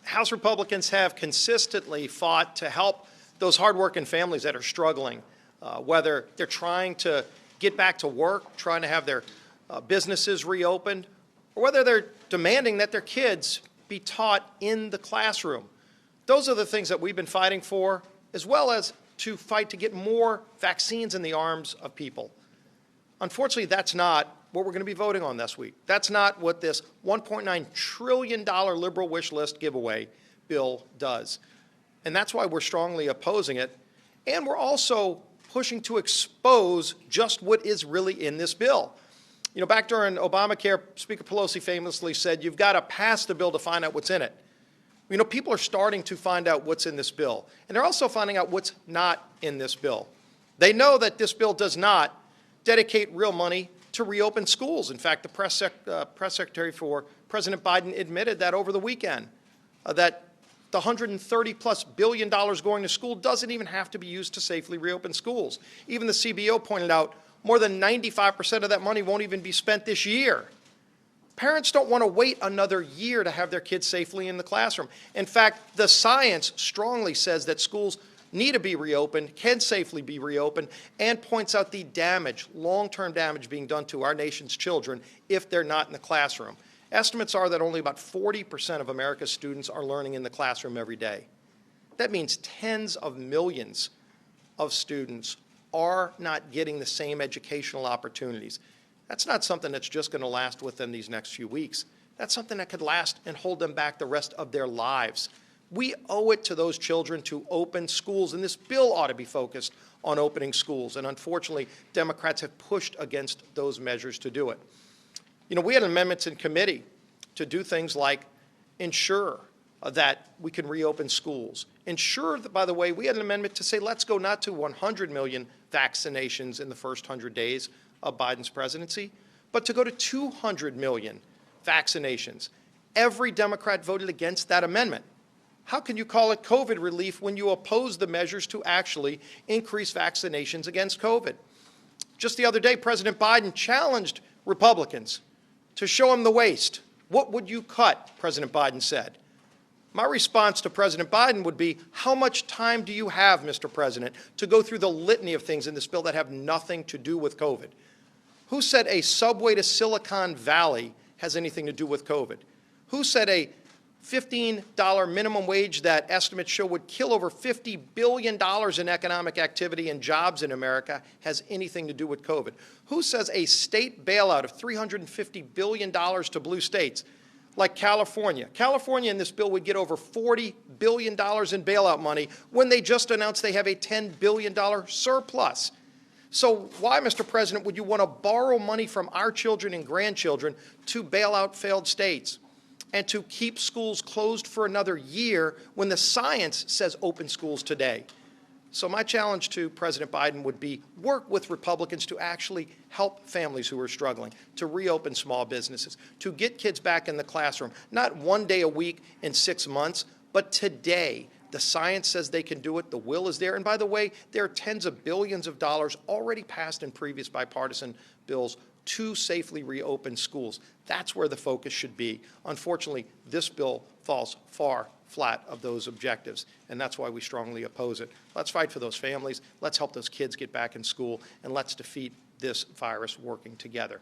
House Republicans have consistently fought to help those hardworking families that are struggling, whether they're trying to get back to work, trying to have their businesses reopened, or whether they're demanding that their kids be taught in the classroom. Those are the things that we've been fighting for, as well as to fight to get more vaccines in the arms of people. Unfortunately, that's not what we're going to be voting on this week. That's not what this $1.9 trillion liberal wish list giveaway bill does. And that's why we're strongly opposing it. And we're also pushing to expose just what is really in this bill. You know, back during Obamacare, Speaker Pelosi famously said, you've got to pass the bill to find out what's in it. You know, people are starting to find out what's in this bill. And they're also finding out what's not in this bill. They know that this bill does not dedicate real money to reopen schools. In fact, the press secretary for President Biden admitted that over the weekend, that the $130+ billion going to school doesn't even have to be used to safely reopen schools. Even the CBO pointed out more than 95% of that money won't even be spent this year. Parents don't want to wait another year to have their kids safely in the classroom. In fact, the science strongly says that schools need to be reopened, can safely be reopened, and points out the damage, long-term damage being done to our nation's children if they're not in the classroom. Estimates are that only about 40% of America's students are learning in the classroom every day. That means tens of millions of students are not getting the same educational opportunities. That's not something that's just going to last within these next few weeks. That's something that could last and hold them back the rest of their lives. We owe it to those children to open schools, and this bill ought to be focused on opening schools. And unfortunately, Democrats have pushed against those measures to do it. You know, we had amendments in committee to do things like ensure that we can reopen schools. Ensure that, by the way, we had an amendment to say let's go not to 100 million vaccinations in the first 100 days of Biden's presidency, but to go to 200 million vaccinations. Every Democrat voted against that amendment. How can you call it COVID relief when you oppose the measures to actually increase vaccinations against COVID? Just the other day, President Biden challenged Republicans to show him the waste. What would you cut, President Biden said. My response to President Biden would be, how much time do you have, Mr. President, to go through the litany of things in this bill that have nothing to do with COVID? Who said a subway to Silicon Valley has anything to do with COVID? Who said a $15 minimum wage that estimates show would kill over $50 billion in economic activity and jobs in America has anything to do with COVID? Who says a state bailout of $350 billion to blue states like California? California in this bill would get over $40 billion in bailout money when they just announced they have a $10 billion surplus. So why, Mr. President, would you want to borrow money from our children and grandchildren to bail out failed states and to keep schools closed for another year when the science says open schools today? So my challenge to President Biden would be work with Republicans to actually help families who are struggling, to reopen small businesses, to get kids back in the classroom, not one day a week in 6 months, but today. The science says they can do it. The will is there. And by the way, there are tens of billions of dollars already passed in previous bipartisan bills to safely reopen schools. That's where the focus should be. Unfortunately, this bill falls far flat of those objectives, and that's why we strongly oppose it. Let's fight for those families. Let's help those kids get back in school, and let's defeat this virus working together.